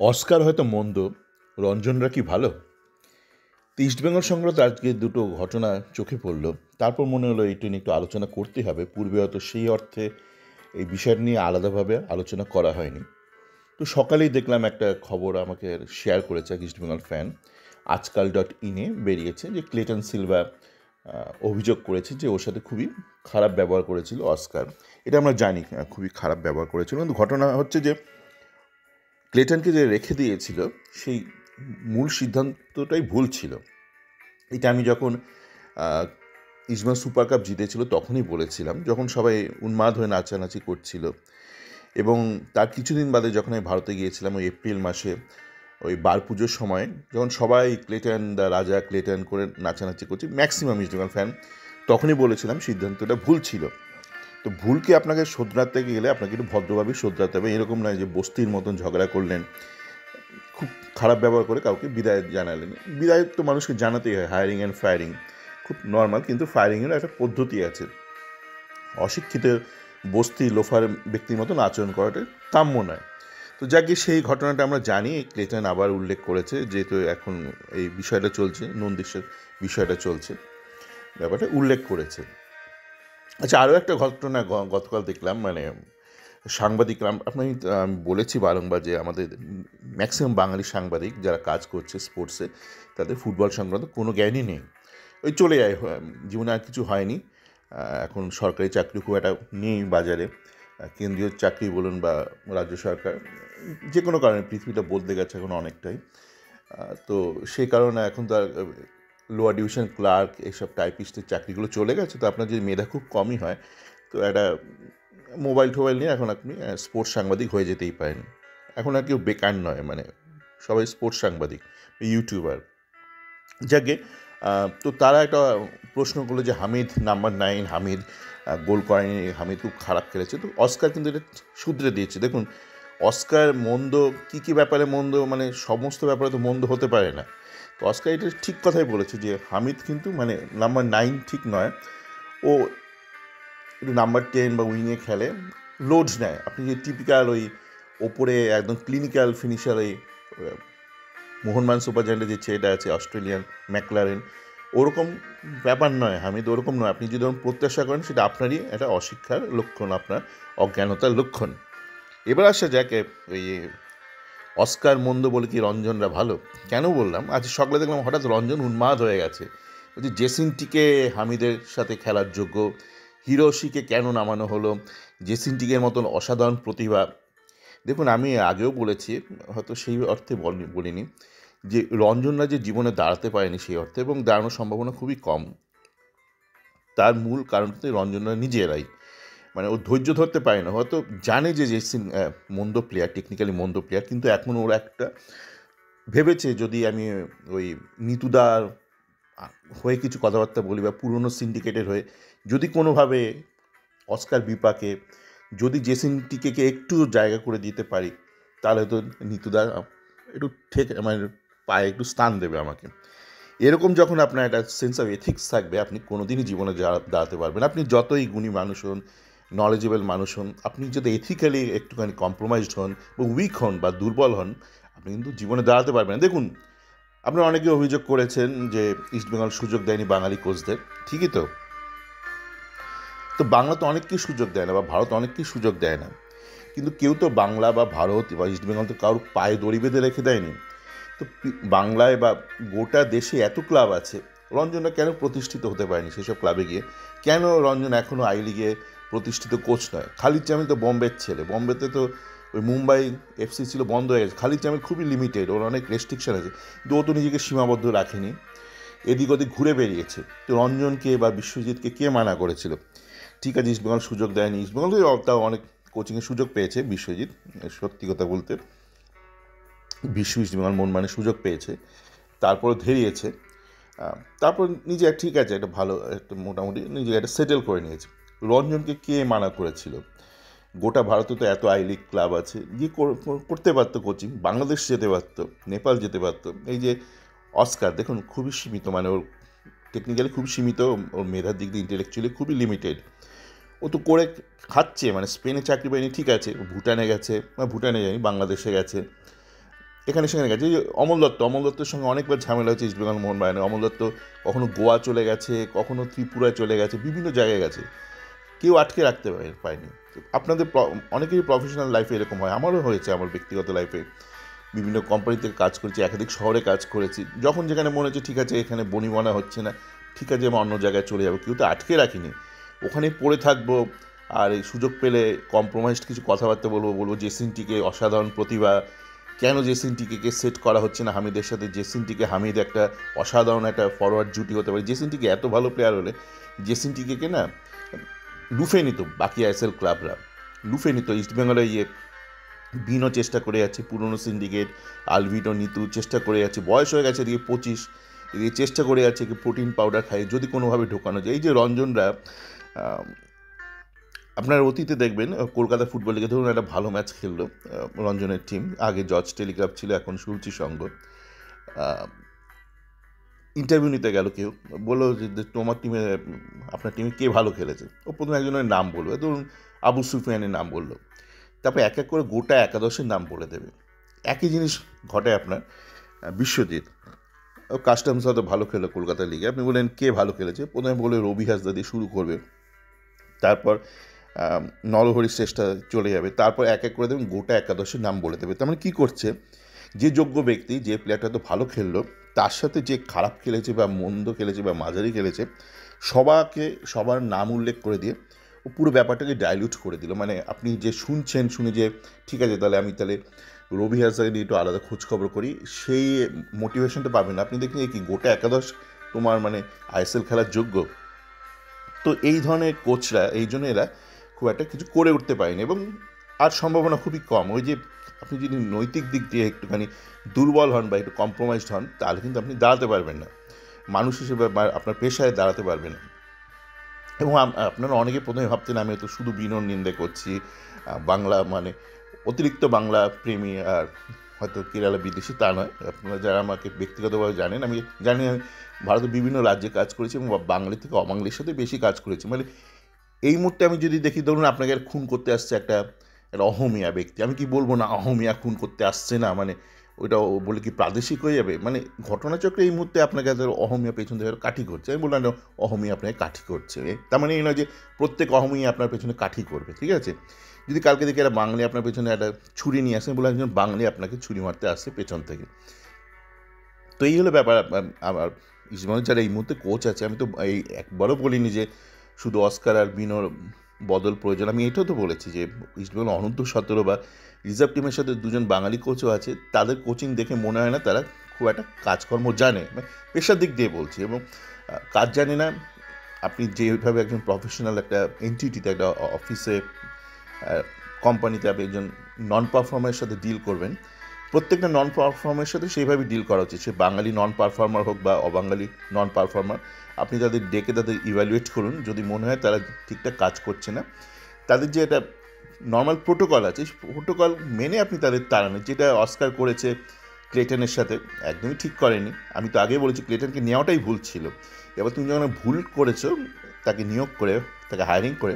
Oscar হয়তো মন্দ, রঞ্জনরা কি ভালো? তো ইস্টবেঙ্গল সংক্রান্ত আজকে দুটো ঘটনা চোখে পড়ল। তারপর মনে হলো এইটা নিয়ে একটু আলোচনা করতে হবে। পূর্বে হয়তো সেই অর্থে এই বিষয়টা নিয়ে আলাদাভাবে আলোচনা করা হয়নি। তো সকালেই দেখলাম একটা খবর আমাকে শেয়ার করেছে এক ইস্টবেঙ্গল ফ্যান। আজকাল.ইনে বেরিয়েছে যে ক্লেটন সিলভা অভিযোগ করেছে যে ওর সাথে খুবই খারাপ ব্যবহার করেছিল অস্কার। এটা আমরা জানি খুবই খারাপ ব্যবহার করেছিল, কিন্তু ঘটনা হচ্ছে যে ক্লেটনকে যে রেখে দিয়েছিল সেই মূল সিদ্ধান্তটাই ভুল ছিল। এটা আমি যখন ইস্টবেঙ্গল সুপার কাপ জিতেছিল তখনই বলেছিলাম, যখন সবাই উন্মাদ হয়ে নাচানাচি করছিল। এবং তার কিছুদিন বাদে যখন আমি ভারতে গিয়েছিলাম ওই এপ্রিল মাসে, ওই বার পুজোর সময় যখন সবাই ক্লেটন দ্য রাজা ক্লেটন করে নাচানাচি করছে ম্যাক্সিমাম ইস্টবেঙ্গল ফ্যান, তখনই বলেছিলাম সিদ্ধান্তটা ভুল ছিল। তো ভুলকে আপনাকে শোধরাতে গেলে আপনাকে একটু ভদ্রভাবেই শোধরাতে হবে। এরকম নয় যে বস্তির মতন ঝগড়া করলেন, খুব খারাপ ব্যবহার করে কাউকে বিদায় জানালেন। বিদায় তো মানুষকে জানাতেই হয়, হায়ারিং অ্যান্ড ফায়ারিং খুব নর্মাল, কিন্তু ফায়ারিংয়েরও একটা পদ্ধতি আছে। অশিক্ষিত বস্তি লোফার ব্যক্তির মতন আচরণ করাটা কাম্য নয়। তো যাকে সেই ঘটনাটা আমরা জানি, ক্লেটন আবার উল্লেখ করেছে, যেহেতু এখন এই বিষয়টা চলছে, নন্দিশের বিষয়টা চলছে, ব্যাপারটা উল্লেখ করেছে। আচ্ছা, আরও একটা ঘটনা গতকাল দেখলাম, মানে সাংবাদিকরা, আমি বলেছি বারংবার যে আমাদের ম্যাক্সিমাম বাঙালি সাংবাদিক যারা কাজ করছে স্পোর্টসে, তাদের ফুটবল সংক্রান্ত কোনো জ্ঞানই নেই। ওই চলে যায়, জীবনে আর কিছু হয়নি। এখন সরকারি চাকরি খুব একটা নেই বাজারে, কেন্দ্রীয় চাকরি বলুন বা রাজ্য সরকার, যে কোনো কারণে পৃথিবীটা বদলে গেছে এখন অনেকটাই। তো সেই কারণে এখন তার লোয়ার ডিভিশন ক্লার্ক এইসব টাইপিস্টের চাকরিগুলো চলে গেছে। তো আপনার যদি মেধা খুব কমই হয়, তো একটা মোবাইল টোবাইল নিয়ে এখন আপনি স্পোর্টস সাংবাদিক হয়ে যেতেই পারেন। এখন আর কেউ বেকার নয়, মানে সবাই স্পোর্টস সাংবাদিক, ইউটিউবার। যাকে তো তারা একটা প্রশ্ন করলো যে হামিদ নাম্বার 9, হামিদ গোল করেনি, হামিদ খুব খারাপ খেলেছে। তো অস্কার কিন্তু এটা শুধরে দিয়েছে। দেখুন, অস্কার মন্দ কী কী ব্যাপারে মন্দ, মানে সমস্ত ব্যাপারে তো মন্দ হতে পারে না। তো অস্কার এটা ঠিক কথাই বলেছে যে হামিদ কিন্তু মানে নাম্বার 9 ঠিক নয়, ও একটু নাম্বার 10 বা উইংয়ে খেলে, লোড নেয়। আপনি যে টিপিক্যাল ওই ওপরে একদম ক্লিনিক্যাল ফিনিশার, ওই মোহনবাগান সুপার জায়ান্টের যে ছেলেটা আছে অস্ট্রেলিয়ান ম্যাকলারেন, ওরকম ব্যাপার নয় হামিদ, ওরকম নয়। আপনি যদি ওরকম প্রত্যাশা করেন, সেটা আপনারই একটা অশিক্ষার লক্ষণ, আপনার অজ্ঞানতার লক্ষণ। এবার আসা যাক ওই অস্কার মন্দ বলে কি রঞ্জনরা ভালো? কেন বললাম, আজ সকালে দেখলাম হঠাৎ রঞ্জন উন্মাদ হয়ে গেছে। বলছি জেসিনটিকে হামিদের সাথে খেলার যোগ্য, হিরোশিকে কেন নামানো হলো? জেসিনটিকের মতন অসাধারণ প্রতিভা। দেখুন, আমি আগেও বলেছি, হয়তো সেই অর্থে বলিনি, যে রঞ্জনরা যে জীবনে দাঁড়াতে পারেনি সেই অর্থে, এবং দাঁড়ানোর সম্ভাবনা খুবই কম। তার মূল কারণ কিন্তু রঞ্জনরা নিজেরাই, মানে ও ধৈর্য ধরতে পারে না। হয়তো জানে যে জেসিন মন্দ প্লেয়ার, টেকনিক্যালি মন্দ প্লেয়ার, কিন্তু এখন ওরা একটা ভেবেছে, যদি আমি ওই নিতুদার হয়ে কিছু কথাবার্তা বলি বা পুরনো সিন্ডিকেটের হয়ে যদি কোনোভাবে অস্কার বিপাকে যদি জেসিনটিকে একটু জায়গা করে দিতে পারি, তাহলে হয়তো নিতুদা একটু মানে পায়ে একটু স্থান দেবে আমাকে। এরকম যখন আপনার একটা সেন্স অফ এথিক্স থাকবে, আপনি কোনোদিনই জীবনে দাঁড়াতে পারবেন। আপনি যতই গুণী মানুষ হন, নলেজেবল মানুষ হন, আপনি যদি এথিক্যালি একটুখানি কম্প্রোমাইজড হন বা উইক হন বা দুর্বল হন, আপনি কিন্তু জীবনে দাঁড়াতে পারবেন। দেখুন, আপনারা অনেকে অভিযোগ করেছেন যে ইস্টবেঙ্গল সুযোগ দেয়নি বাঙালি কোচদের। ঠিকই তো। তো বাংলা তো অনেককেই সুযোগ দেয় না, বা ভারত অনেককেই সুযোগ দেয় না, কিন্তু কেউ তো বাংলা বা ভারত বা ইস্টবেঙ্গল তো কারোর পায়ে দড়ি বেঁধে রেখে দেয়নি। তো বাংলায় বা গোটা দেশে এত ক্লাব আছে, রঞ্জনরা কেন প্রতিষ্ঠিত হতে পারেনি সেসব ক্লাবে গিয়ে? কেন রঞ্জন এখনও আই লিগে প্রতিষ্ঠিত কোচ নয়? খালিদ জামিল তো বম্বের ছেলে, বম্বেতে তো ওই মুম্বাই এফসি ছিল, বন্ধ হয়ে গেছে। খালিদ জামিল খুবই লিমিটেড, ওর অনেক রেস্ট্রিকশন আছে, কিন্তু ও তো নিজেকে সীমাবদ্ধ রাখেনি, এদিক ওদিক ঘুরে বেরিয়েছে। তো রঞ্জনকে বা বিশ্বজিৎকে কে মানা করেছিল? ঠিক আছে, ইস্টবেঙ্গল সুযোগ দেয়নি, ইস্টবেঙ্গল তাও অনেক কোচিংয়ের সুযোগ পেয়েছে বিশ্বজিৎ, সত্যি কথা বলতে ইস্টবেঙ্গল মন মানে সুযোগ পেয়েছে, তারপরে ধেরিয়েছে। তারপর নিজে ঠিক আছে, একটা ভালো একটা মোটামুটি নিজে একটা সেটেল করে নিয়েছে। রঞ্জনকে কে মানা করেছিল? গোটা ভারতে তো এত আই লিগ ক্লাব আছে, গিয়ে করতে পারতো কোচিং, বাংলাদেশ যেতে পারতো, নেপাল যেতে পারতো। এই যে অস্কার, দেখুন খুবই সীমিত, মানে ওর টেকনিক্যালি খুব সীমিত, ওর মেধার দিক দিয়ে ইন্টেলেকচুয়ালি খুবই লিমিটেড। ও তো করে খাচ্ছে, মানে স্পেনে চাকরি পায়নি ঠিক আছে, ভুটানে গেছে, ভুটানে যায়নি, বাংলাদেশে গেছে, এখানে সেখানে গেছে। এই অমল দত্তের সঙ্গে অনেকবার ঝামেলা হয়েছে ইস্টবেঙ্গল মোহনবাগানে। অমল দত্ত কখনো গোয়া চলে গেছে, কখনো ত্রিপুরায় চলে গেছে, বিভিন্ন জায়গায় গেছে, কেউ আটকে রাখতে পারেনি। আপনাদের অনেকেরই প্রফেশনাল লাইফে এরকম হয়, আমারও হয়েছে। আমার ব্যক্তিগত লাইফে বিভিন্ন কোম্পানিতে কাজ করেছি, একাধিক শহরে কাজ করেছি। যখন যেখানে মনে হচ্ছে ঠিক আছে এখানে বনিবনা হচ্ছে না, ঠিক আছে আমি অন্য জায়গায় চলে যাবো, কেউ তো আটকে রাখিনি, ওখানেই পড়ে থাকবো। আর এই সুযোগ পেলে কম্প্রোমাইজড কিছু কথাবার্তা বলবো জেসিনটিকে অসাধারণ প্রতিভা, কেন জেসিনটিকে সেট করা হচ্ছে না হামিদের সাথে, জেসিনটিকে হামিদ একটা অসাধারণ একটা ফরওয়ার্ড জুটি হতে পারে। জেসিনটিকে এত ভালো প্লেয়ার হলে জেসিনটিকে না লুফে নিত বাকি আইএসএল ক্লাবরা, লুফে নিত। ইস্টবেঙ্গলে বিনও চেষ্টা করে যাচ্ছে, পুরনো সিন্ডিকেট আলভিটো নিতু চেষ্টা করে যাচ্ছে, বয়স হয়ে গেছে এদিকে 25, এদিকে চেষ্টা করে যাচ্ছে কি প্রোটিন পাউডার খায় যদি কোনোভাবে ঢোকানো যায়। এই যে রঞ্জনরা, আপনার অতীতে দেখবেন কলকাতা ফুটবল লিগে ধরুন একটা ভালো ম্যাচ খেললো রঞ্জনের টিম, আগে জর্জ টেলিগ্রাফ ছিল, এখন সুরুচি সংঘ, ইন্টারভিউ নিতে গেল কেউ, বললো যে তোমার টিমে, আপনার টিমে কে ভালো খেলেছে, ও প্রথমে একজনের নাম বলবে, ধরুন আবু সুফিয়ানের নাম বললো, তারপর এক এক করে গোটা একাদশের নাম বলে দেবে। একই জিনিস ঘটে আপনার বিশ্বজিৎ, ও কাস্টমস হয়তো ভালো খেলো কলকাতা লিগে, আপনি বললেন কে ভালো খেলেছে, প্রথমে বলে রবি হাসদা দিয়ে শুরু করবে, তারপর নরহরি শ্রেষ্ঠা চলে যাবে, তারপর এক এক করে দেবেন গোটা একাদশের নাম বলে দেবে। তার মানে কী করছে, যে যোগ্য ব্যক্তি, যে প্লেয়ারটা তো ভালো খেললো, তার সাথে যে খারাপ খেলেছে বা মন্দ খেলেছে বা মাঝারি খেলেছে, সবার নাম উল্লেখ করে দিয়ে ও পুরো ব্যাপারটাকে ডাইলিউট করে দিল। মানে আপনি যে শুনছেন, শুনে যে ঠিক আছে তাহলে আমি রবি হাসদাকে নিয়ে একটু আলাদা খোঁজখবর করি, সেই মোটিভেশনটা পাবেন। আপনি দেখুন কি গোটা একাদশ তোমার মানে আইএসএল খেলার যোগ্য। তো এই ধরনের কোচরা, এই জন্য এরা খুব একটা কিছু করে উঠতে পারেনি, এবং আর সম্ভাবনা খুবই কম। ওই যে আপনি যদি নৈতিক দিক দিয়ে একটুখানি দুর্বল হন বা একটু কম্প্রোমাইজড হন, তাহলে কিন্তু আপনি দাঁড়াতে পারবেন না, মানুষ হিসেবে বা আপনার পেশায় দাঁড়াতে পারবেন না। এবং আপনারা অনেকে প্রথমে ভাবতেন আমি তো শুধু বিনোর নিন্দে করছি, বাংলা মানে অতিরিক্ত বাংলা প্রেমী আর হয়তো কেরালা বিদেশি, তা নয়। আপনারা যারা আমাকে ব্যক্তিগতভাবে জানেন, আমি জানি আমি ভারতের বিভিন্ন রাজ্যে কাজ করেছি এবং বাঙালি থেকে অবাঙালির সাথে বেশি কাজ করেছি। মানে এই মুহূর্তে আমি যদি দেখি, ধরুন আপনাকে খুন করতে আসছে একটা অহমিয়া ব্যক্তি, আমি কি বলবো না অহমিয়া খুন করতে আসছে না, মানে ওইটা বলে কি প্রাদেশিক হয়ে যাবে? মানে ঘটনাচক্রে এই মুহূর্তে আপনাকে অহমিয়া পেছন থেকে কাঠি করছে, আমি বললাম অহমিয়া আপনাকে কাঠি করছে, তার মানে এই নয় যে প্রত্যেক অহমিয়া আপনার পেছনে কাঠি করবে, ঠিক আছে? যদি কালকে দেখি একটা বাঙালি আপনার পেছনে একটা ছুরি নিয়ে আসে, বলে একজন বাঙালি আপনাকে ছুরি মারতে আসছে পেছন থেকে। তো এই হলো ব্যাপার। আমার ইস্টবেঙ্গল যারা এই মুহূর্তে কোচ আছে, আমি তো এই একবারও বলিনি যে শুধু অস্কার আর বিনোর বদল প্রয়োজন। আমি এটাও তো বলেছি যে ইস্টবেঙ্গল অনূর্ধ্ব-17 বা রিজার্ভ টিমের সাথে দুজন বাঙালি কোচও আছে, তাদের কোচিং দেখে মনে হয় না তারা খুব একটা কাজকর্ম জানে, মানে পেশার দিক দিয়ে বলছি। এবং কাজ জানে না, আপনি যেভাবে একজন প্রফেশনাল একটা এন্টিটিতে, একটা অফিসে, কোম্পানিতে আপনি একজন নন পারফর্মারের সাথে ডিল করবেন, প্রত্যেকটা নন পারফর্মারের সাথে সেইভাবে ডিল করা উচিত। সে বাঙালি নন পারফর্মার হোক বা অবাঙালি নন পারফর্মার, আপনি তাদের ডেকে তাদের ইভ্যালুয়েট করুন। যদি মনে হয় তারা ঠিকঠাক কাজ করছে না, তাদের যে একটা নর্মাল প্রোটোকল আছে, প্রোটোকল মেনে আপনি তাদের তাড়ানো। যেটা অস্কার করেছে ক্লেটনের সাথে, একদমই ঠিক করেনি। আমি তো আগেই বলেছি ক্লেটনকে নেওয়াটাই ভুল ছিল। এবার তুমি যখন ভুল করেছো তাকে নিয়োগ করে, তাকে হায়ারিং করে,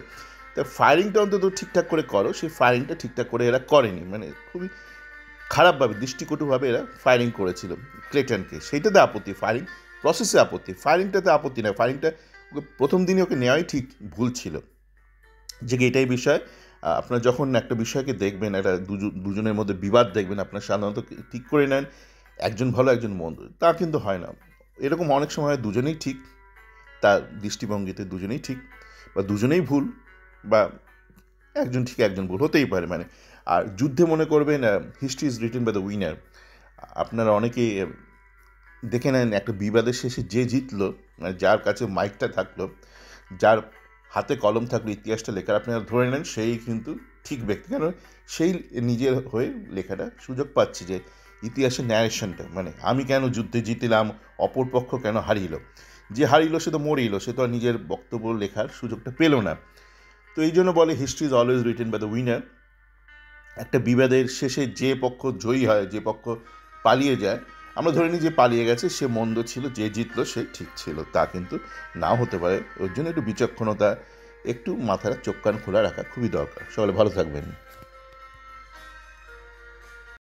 তা ফায়ারিংটা অন্তত ঠিকঠাক করে করো। সেই ফায়ারিংটা ঠিকঠাক করে এরা করেনি, মানে খুবই খারাপভাবে, দৃষ্টিকটুভাবে এরা ফায়ারিং করেছিল ক্লেটনকে। সেইটাতে আপত্তি, ফায়ারিং প্রসেসে আপত্তি, ফায়ারিংটাতে আপত্তি নয়। ফায়ারিংটা প্রথম দিনই ওকে নেওয়াই ঠিক ভুল ছিল। যে এটাই বিষয়, আপনার যখন একটা বিষয়কে দেখবেন, একটা দুজনের মধ্যে বিবাদ দেখবেন, আপনার সাধারণত ঠিক করে নেন একজন ভালো একজন মন্দ, তা কিন্তু হয় না। এরকম অনেক সময় দুজনেই ঠিক, তার দৃষ্টিভঙ্গিতে দুজনেই ঠিক, বা দুজনেই ভুল, বা একজন ঠিক একজন ভুল হতেই পারে। মানে আর যুদ্ধে মনে করবেন history is written by the winner. আপনারা অনেকেই দেখে নেন একটা বিবাদের শেষে যে জিতলো, মানে যার কাছে মাইকটা থাকলো, যার হাতে কলম থাকলো ইতিহাসটা লেখার, আপনারা ধরে নেন সেই কিন্তু ঠিক ব্যক্তি, কারণ সেই নিজের হয়ে লেখাটা সুযোগ পাচ্ছে যে ইতিহাসের ন্যারেশনটা, মানে আমি কেন যুদ্ধে জিতলাম, অপরপক্ষ কেন হারিল, যে হারিল সে তো মরিল, সে তো আর নিজের বক্তব্য লেখার সুযোগটা পেল না। তো এই জন্য বলে history is always written by the winner. একটা বিবাদের শেষে যে পক্ষ জয়ী হয়, যে পক্ষ পালিয়ে যায়, আমরা ধরে নিই যে পালিয়ে গেছে সে মন্দ ছিল, যে জিতলো সে ঠিক ছিল, তা কিন্তু নাও হতে পারে। ওর জন্য একটু বিচক্ষণতা, একটু মাথার চোখ কান খোলা রাখা খুবই দরকার। সকলে ভালো থাকবেন।